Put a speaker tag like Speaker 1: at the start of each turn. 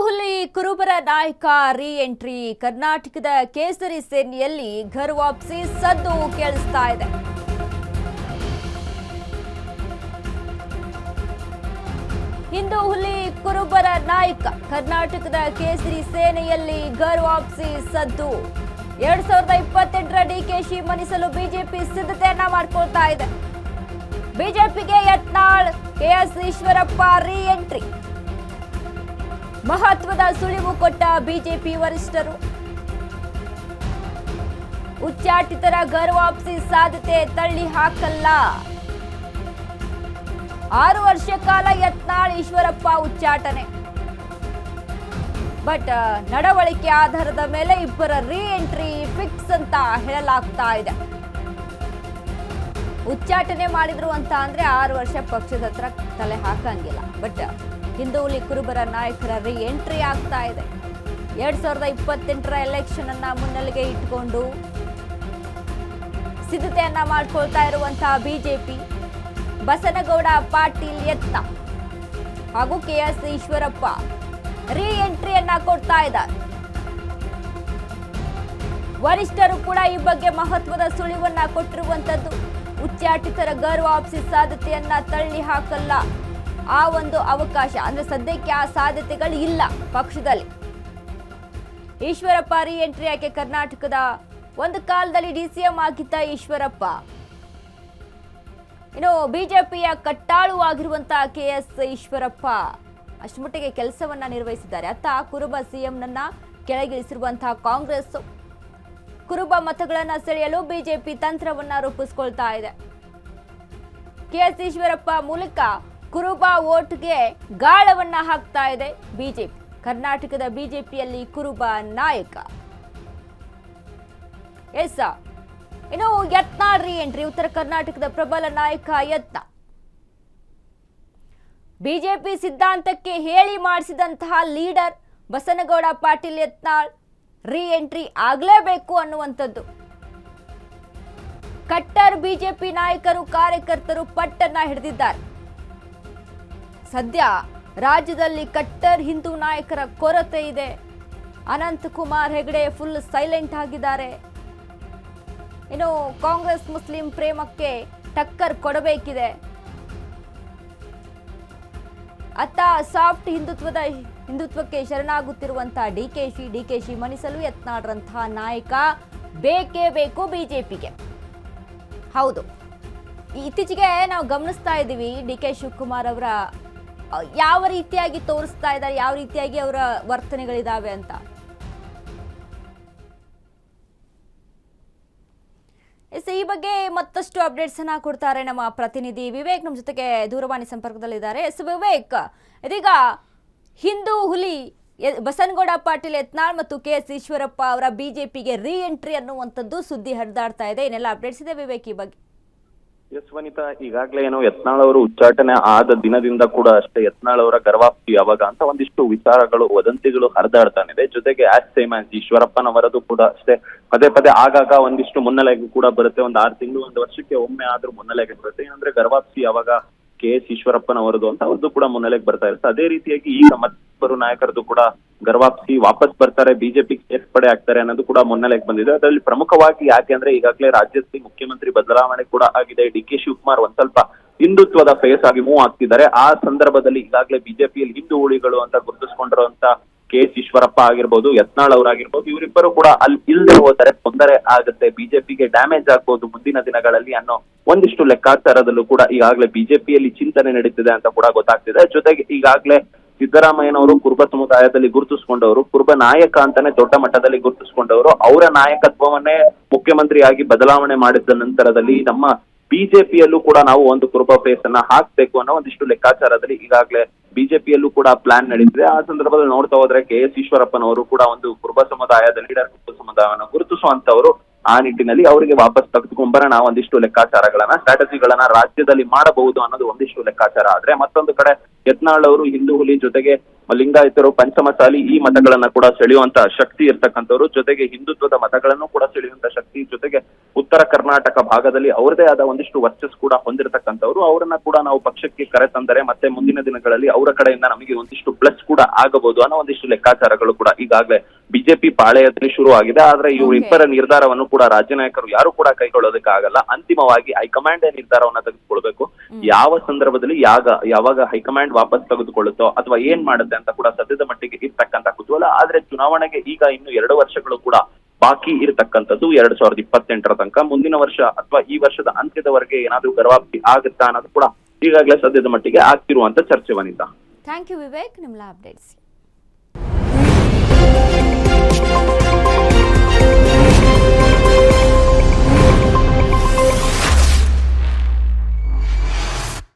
Speaker 1: ಹುಲಿ ಕುರುಬರ ನಾಯಕ ರೀ ಎಂಟ್ರಿ. ಕರ್ನಾಟಕದ ಕೇಸರಿ ಸೇನೆಯಲ್ಲಿ ಘರ್ ವಾಪಸಿ ಸದ್ದು ಕೇಳಿಸ್ತಾ ಇದೆ. ಹಿಂದೂ ಹುಲಿ ಕುರುಬರ ನಾಯಕ ಕರ್ನಾಟಕದ ಕೇಸರಿ ಸೇನೆಯಲ್ಲಿ ಘರ್ ವಾಪಸಿ ಸದ್ದು. 2028ರ ಡಿಕೆಶಿ ಮಣಿಸಲು ಬಿಜೆಪಿ ಸಿದ್ಧತೆಯನ್ನ ಮಾಡಿಕೊಳ್ತಾ ಇದೆ. ಬಿಜೆಪಿಗೆ ಯತ್ನಾಳ್, ಕೆಎಸ್ ಈಶ್ವರಪ್ಪ ರೀ ಎಂಟ್ರಿ. ಮಹತ್ವದ ಸುಳಿವು ಕೊಟ್ಟ ಬಿಜೆಪಿ ವರಿಷ್ಠರು. ಉಚ್ಚಾಟಿತರ ಘರ್ ವಾಪಸಿ ಸಾಧ್ಯತೆ ತಳ್ಳಿ ಹಾಕಲ್ಲ. 6 ವರ್ಷ ಕಾಲ ಯತ್ನಾಳ್ ಈಶ್ವರಪ್ಪ ಉಚ್ಚಾಟನೆ. ಬಟ್ ನಡವಳಿಕೆ ಆಧಾರದ ಮೇಲೆ ಇಬ್ಬರ ರೀ ಎಂಟ್ರಿ ಫಿಕ್ಸ್ ಅಂತ ಹೇಳಲಾಗ್ತಾ ಇದೆ. ಉಚ್ಚಾಟನೆ ಮಾಡಿದ್ರು ಅಂತ ಅಂದ್ರೆ 6 ವರ್ಷ ಪಕ್ಷದ ಹತ್ರ ತಲೆ ಹಾಕಂಗಿಲ್ಲ. ಬಟ್ ಹಿಂದೂ ಹುಲಿ ಕುರುಬರ ನಾಯಕರ ರೀ ಎಂಟ್ರಿ ಆಗ್ತಾ ಇದೆ. 2028ರ ಎಲೆಕ್ಷನ್ ಅನ್ನ ಮುನ್ನೆಲೆಗೆ ಇಟ್ಕೊಂಡು ಸಿದ್ಧತೆಯನ್ನ ಮಾಡ್ಕೊಳ್ತಾ ಇರುವಂತಹ ಬಿಜೆಪಿ ಬಸನಗೌಡ ಪಾಟೀಲ್ ಯತ್ನ ಹಾಗೂ ಕೆಎಸ್ ಈಶ್ವರಪ್ಪ ರೀ ಎಂಟ್ರಿಯನ್ನ ಕೊಡ್ತಾ ಇದ್ದಾರೆ. ವರಿಷ್ಠರು ಕೂಡ ಈ ಬಗ್ಗೆ ಮಹತ್ವದ ಸುಳಿವನ್ನ ಕೊಟ್ಟಿರುವಂತದ್ದು. ಉಚ್ಚಾಟಿತರ ಘರ್ ವಾಪಸಿ ಸಾಧ್ಯತೆಯನ್ನ ತಳ್ಳಿ ಹಾಕಲ್ಲ. ಆ ಒಂದು ಅವಕಾಶ ಅಂದ್ರೆ ಸದ್ಯಕ್ಕೆ ಆ ಸಾಧ್ಯತೆಗಳು ಇಲ್ಲ ಪಕ್ಷದಲ್ಲಿ. ಈಶ್ವರಪ್ಪ ರೀ ಎಂಟ್ರಿ ಯಾಕೆ? ಕರ್ನಾಟಕದ ಒಂದು ಕಾಲದಲ್ಲಿ ಡಿಸಿಎಂ ಆಗಿದ್ದ ಈಶ್ವರಪ್ಪ ಇನ್ನು ಬಿಜೆಪಿಯ ಕಟ್ಟಾಳು ಆಗಿರುವಂತಹ ಕೆಎಸ್ ಈಶ್ವರಪ್ಪ ಅಷ್ಟಮಟ್ಟಿಗೆ ಕೆಲಸವನ್ನ ನಿರ್ವಹಿಸಿದ್ದಾರೆ. ಅತ್ತ ಕುರುಬ ಸಿಎಂನನ್ನ ಕೆಳಗಿಳಿಸಿರುವಂತಹ ಕಾಂಗ್ರೆಸ್ ಕುರುಬ ಮತಗಳನ್ನ ಸೆಳೆಯಲು ಬಿಜೆಪಿ ತಂತ್ರವನ್ನ ರೂಪಿಸಿಕೊಳ್ತಾ ಇದೆ. ಕೆಎಸ್ ಈಶ್ವರಪ್ಪ ಮೂಲಕ ಕುರುಬ ವೋಟ್ಗೆ ಗಾಳವನ್ನ ಹಾಕ್ತಾ ಇದೆ ಬಿಜೆಪಿ. ಕರ್ನಾಟಕದ ಬಿಜೆಪಿಯಲ್ಲಿ ಕುರುಬ ನಾಯಕ ಎಸ್. ಇನ್ನು ಯತ್ನಾಳ್ ರೀ ಎಂಟ್ರಿ. ಉತ್ತರ ಕರ್ನಾಟಕದ ಪ್ರಬಲ ನಾಯಕ ಯತ್ನ ಬಿಜೆಪಿ ಸಿದ್ಧಾಂತಕ್ಕೆ ಹೇಳಿ ಮಾಡಿಸಿದಂತಹ ಲೀಡರ್ ಬಸನಗೌಡ ಪಾಟೀಲ್ ಯತ್ನಾಳ್ ರೀ ಎಂಟ್ರಿ ಆಗಲೇಬೇಕು ಅನ್ನುವಂಥದ್ದು. ಕಟ್ಟರ್ ಬಿಜೆಪಿ ನಾಯಕರು ಕಾರ್ಯಕರ್ತರು ಪಟ್ಟನ್ನ ಹಿಡಿದಿದ್ದಾರೆ. ಸದ್ಯ ರಾಜ್ಯದಲ್ಲಿ ಕಟ್ಟರ್ ಹಿಂದೂ ನಾಯಕರ ಕೊರತೆ ಇದೆ. ಅನಂತ್ ಕುಮಾರ್ ಹೆಗಡೆ ಫುಲ್ ಸೈಲೆಂಟ್ ಆಗಿದ್ದಾರೆ. ಇನ್ನು ಕಾಂಗ್ರೆಸ್ ಮುಸ್ಲಿಂ ಪ್ರೇಮಕ್ಕೆ ಟಕ್ಕರ್ ಕೊಡಬೇಕಿದೆ. ಅತ್ತ ಸಾಫ್ಟ್ ಹಿಂದುತ್ವಕ್ಕೆ ಶರಣಾಗುತ್ತಿರುವಂತಹ ಡಿಕೆಶಿ ಮಣಿಸಲು ಯತ್ನಾಳ್ರಂತಹ ನಾಯಕ ಬೇಕೇ ಬೇಕು ಬಿಜೆಪಿಗೆ. ಹೌದು, ಇತ್ತೀಚೆಗೆ ನಾವು ಗಮನಿಸ್ತಾ ಇದ್ದೀವಿ ಡಿಕೆ ಶಿವಕುಮಾರ್ ಅವರ ಯಾವ ರೀತಿಯಾಗಿ ತೋರಿಸ್ತಾ ಇದ್ದಾರೆ, ಯಾವ ರೀತಿಯಾಗಿ ಅವರ ವರ್ತನೆಗಳಿದಾವೆ ಅಂತ. ಈ ಬಗ್ಗೆ ಮತ್ತಷ್ಟು ಅಪ್ಡೇಟ್ಸ್ ಅನ್ನ ಕೊಡ್ತಾರೆ ನಮ್ಮ ಪ್ರತಿನಿಧಿ ವಿವೇಕ್. ನಮ್ಮ ಜೊತೆಗೆ ದೂರವಾಣಿ ಸಂಪರ್ಕದಲ್ಲಿದ್ದಾರೆ. ವಿವೇಕ್, ಇದೀಗ ಹಿಂದೂ ಹುಲಿ ಬಸನಗೌಡ ಪಾಟೀಲ್ ಯತ್ನಾಳ್ ಮತ್ತು ಕೆಎಸ್ ಈಶ್ವರಪ್ಪ ಅವರ ಬಿಜೆಪಿಗೆ ರೀ ಎಂಟ್ರಿ ಅನ್ನುವಂಥದ್ದು ಸುದ್ದಿ ಹರಿದಾಡ್ತಾ ಇದೆ. ಏನೆಲ್ಲ ಅಪ್ಡೇಟ್ಸ್ ಇದೆ ವಿವೇಕ್ ಈ ಬಗ್ಗೆ?
Speaker 2: ಎಸ್ ವನಿತಾ, ಈಗಾಗಲೇ ಏನೋ ಯತ್ನಾಳ್ ಅವರು ಉಚ್ಚಾಟನೆ ಆದ ದಿನದಿಂದ ಕೂಡ ಅಷ್ಟೇ ಯತ್ನಾಳ್ ಅವರ ಗರ್ವಾಪ್ತಿ ಯಾವಾಗ ಅಂತ ಒಂದಿಷ್ಟು ವಿಚಾರಗಳು ವದಂತಿಗಳು ಹರಿದಾಡ್ತಾನಿದೆ. ಜೊತೆಗೆ ಆಸ್ ಸೇಮ್ ಆಸ್ ಈಶ್ವರಪ್ಪನವರದು ಕೂಡ ಅಷ್ಟೇ ಪದೇ ಪದೇ ಆಗಾಗ ಒಂದಿಷ್ಟು ಮುನ್ನೆಲೆಗೂ ಕೂಡ ಬರುತ್ತೆ. ಒಂದು 6 ತಿಂಗಳು 1 ವರ್ಷಕ್ಕೆ ಒಮ್ಮೆ ಆದ್ರೂ ಮುನ್ನೆಲೆಗೆ ಬರುತ್ತೆ. ಏನಂದ್ರೆ ಗರ್ವಾಪ್ಸಿ ಯಾವಾಗ ಕೆಎಸ್ ಈಶ್ವರಪ್ಪನವರದು ಅಂತ ಅವ್ರದ್ದು ಕೂಡ ಮುನ್ನೆಲೆಗೆ ಬರ್ತಾ ಇರುತ್ತೆ. ಅದೇ ರೀತಿಯಾಗಿ ಈಗ ಮತ್ತಿಬ್ಬರು ನಾಯಕರದ್ದು ಕೂಡ ಗರ್ವಾಪ್ಸಿ ವಾಪಸ್ ಬರ್ತಾರೆ, ಬಿಜೆಪಿ ಸೇರ್ಪಡೆ ಆಗ್ತಾರೆ ಅನ್ನೋದು ಕೂಡ ಮುನ್ನೆಲೆಗೆ ಬಂದಿದೆ. ಅದರಲ್ಲಿ ಪ್ರಮುಖವಾಗಿ ಯಾಕೆಂದ್ರೆ ಈಗಾಗಲೇ ರಾಜ್ಯದಲ್ಲಿ ಮುಖ್ಯಮಂತ್ರಿ ಬದಲಾವಣೆ ಕೂಡ ಆಗಿದೆ. ಡಿಕೆ ಶಿವಕುಮಾರ್ ಒಂದ್ ಸ್ವಲ್ಪ ಹಿಂದುತ್ವದ ಫೇಸ್ ಆಗಿ ಮೂವ್ ಆಗ್ತಿದ್ದಾರೆ. ಆ ಸಂದರ್ಭದಲ್ಲಿ ಈಗಾಗಲೇ ಬಿಜೆಪಿಯಲ್ಲಿ ಹಿಂದೂ ಉಳಿಗಳು ಅಂತ ಗುರುತಿಸ್ಕೊಂಡಿರುವಂತ ಕೆಎಸ್ ಈಶ್ವರಪ್ಪ ಆಗಿರ್ಬೋದು, ಯತ್ನಾಳ್ ಅವರಾಗಿರ್ಬೋದು, ಇವರಿಬ್ಬರು ಕೂಡ ಅಲ್ಲಿ ಇಲ್ಲದೆ ಹೋದರೆ ತೊಂದರೆ ಆಗುತ್ತೆ, ಬಿಜೆಪಿಗೆ ಡ್ಯಾಮೇಜ್ ಆಗ್ಬೋದು ಮುಂದಿನ ದಿನಗಳಲ್ಲಿ ಅನ್ನೋ ಒಂದಿಷ್ಟು ಲೆಕ್ಕಾಚಾರದಲ್ಲೂ ಕೂಡ ಈಗಾಗಲೇ ಬಿಜೆಪಿಯಲ್ಲಿ ಚಿಂತನೆ ನಡೀತಿದೆ ಅಂತ ಕೂಡ ಗೊತ್ತಾಗ್ತಿದೆ. ಜೊತೆಗೆ ಈಗಾಗಲೇ ಸಿದ್ದರಾಮಯ್ಯನವರು ಕುರುಬ ಸಮುದಾಯದಲ್ಲಿ ಗುರುತಿಸಿಕೊಂಡವರು, ಕುರುಬ ನಾಯಕ ಅಂತಾನೆ ದೊಡ್ಡ ಮಟ್ಟದಲ್ಲಿ ಗುರುತಿಸಿಕೊಂಡವರು, ಅವರ ನಾಯಕತ್ವವನ್ನೇ ಮುಖ್ಯಮಂತ್ರಿಯಾಗಿ ಬದಲಾವಣೆ ಮಾಡಿದ ನಂತರದಲ್ಲಿ ನಮ್ಮ ಬಿಜೆಪಿಯಲ್ಲೂ ಕೂಡ ನಾವು ಒಂದು ಕುರುಬ ಫೇಸ್ ಅನ್ನ ಹಾಕ್ಬೇಕು ಅನ್ನೋ ಒಂದಿಷ್ಟು ಲೆಕ್ಕಾಚಾರದಲ್ಲಿ ಈಗಾಗಲೇ ಬಿಜೆಪಿಯಲ್ಲೂ ಕೂಡ ಪ್ಲಾನ್ ನಡೀತಿದೆ. ಆ ಸಂದರ್ಭದಲ್ಲಿ ನೋಡ್ತಾ ಹೋದ್ರೆ ಕೆಎಸ್ ಈಶ್ವರಪ್ಪನವರು ಕೂಡ ಒಂದು ಕುರುಬ ಸಮುದಾಯದ ಲೀಡರ್, ಕುರುಬ ಸಮುದಾಯವನ್ನು ಗುರುತಿಸುವಂತವರು. ಆ ನಿಟ್ಟಿನಲ್ಲಿ ಅವರಿಗೆ ವಾಪಸ್ ತೆಗೆದುಕೊಂಡ್ಬರೋಣ ಒಂದಿಷ್ಟು ಲೆಕ್ಕಾಚಾರಗಳನ್ನ, ಸ್ಟ್ರಾಟಜಿಗಳನ್ನ ರಾಜ್ಯದಲ್ಲಿ ಮಾಡಬಹುದು ಅನ್ನೋದು ಒಂದಿಷ್ಟು ಲೆಕ್ಕಾಚಾರ. ಆದ್ರೆ ಮತ್ತೊಂದು ಕಡೆ ಯತ್ನಾಳ್ ಅವರು ಹಿಂದೂ ಹುಲಿ ಜೊತೆಗೆ ಲಿಂಗಾಯತರು, ಪಂಚಮಸಾಲಿ ಈ ಮತಗಳನ್ನ ಕೂಡ ಸೆಳೆಯುವಂತ ಶಕ್ತಿ ಇರ್ತಕ್ಕಂಥವ್ರು, ಜೊತೆಗೆ ಹಿಂದುತ್ವದ ಮತಗಳನ್ನು ಕೂಡ ಸೆಳೆಯುವಂತ ಶಕ್ತಿ, ಜೊತೆಗೆ ಉತ್ತರ ಕರ್ನಾಟಕ ಭಾಗದಲ್ಲಿ ಅವರದೇ ಆದ ಒಂದಿಷ್ಟು ವರ್ಚಸ್ ಕೂಡ ಹೊಂದಿರತಕ್ಕಂಥವ್ರು. ಅವರನ್ನ ಕೂಡ ನಾವು ಪಕ್ಷಕ್ಕೆ ಕರೆತಂದರೆ ಮತ್ತೆ ಮುಂದಿನ ದಿನಗಳಲ್ಲಿ ಅವರ ಕಡೆಯಿಂದ ನಮಗೆ ಒಂದಿಷ್ಟು ಪ್ಲಸ್ ಕೂಡ ಆಗಬಹುದು ಅನ್ನೋ ಒಂದಿಷ್ಟು ಲೆಕ್ಕಾಚಾರಗಳು ಕೂಡ ಈಗಾಗಲೇ ಬಿಜೆಪಿ ಪಾಳೆಯದಲ್ಲಿ ಶುರು ಆಗಿದೆ. ಆದ್ರೆ ಇವರಿಬ್ಬರ ನಿರ್ಧಾರವನ್ನು ಕೂಡ ರಾಜ್ಯ ನಾಯಕರು ಯಾರು ಕೂಡ ಕೈಗೊಳ್ಳೋದಕ್ಕಾಗಲ್ಲ. ಅಂತಿಮವಾಗಿ ಹೈಕಮಾಂಡ್ ನಿರ್ಧಾರವನ್ನ ತೆಗೆದುಕೊಳ್ಬೇಕು. ಯಾವ ಸಂದರ್ಭದಲ್ಲಿ ಯಾವಾಗ ಹೈಕಮಾಂಡ್ ವಾಪಸ್ ತೆಗೆದುಕೊಳ್ಳುತ್ತೋ ಅಥವಾ ಏನ್ ಮಾಡುತ್ತೆ ಅಂತ ಕೂಡ ಸದ್ಯದ ಮಟ್ಟಿಗೆ ಇರ್ತಕ್ಕಂಥ ಕುತೂಹಲ. ಆದ್ರೆ ಚುನಾವಣೆಗೆ ಈಗ ಇನ್ನು 2 ವರ್ಷಗಳು ಕೂಡ ಬಾಕಿ ಇರತಕ್ಕಂಥದ್ದು 2028 ತನಕ. ಮುಂದಿನ ವರ್ಷ ಅಥವಾ ಈ ವರ್ಷದ ಅಂತ್ಯದವರೆಗೆ ಏನಾದ್ರೂ ಗರ್ವಾಪ್ತಿ ಆಗುತ್ತಾ ಅನ್ನೋದು ಕೂಡ ಈಗಾಗಲೇ ಸದ್ಯದ ಮಟ್ಟಿಗೆ ಆಗ್ತಿರುವಂತ ಚರ್ಚೆ. ವನಿತಾ,
Speaker 1: ಥ್ಯಾಂಕ್ ಯು ವಿವೇಕ್, ನಿಮ್ಲ ಅಪ್ಡೇಟ್ಸ್.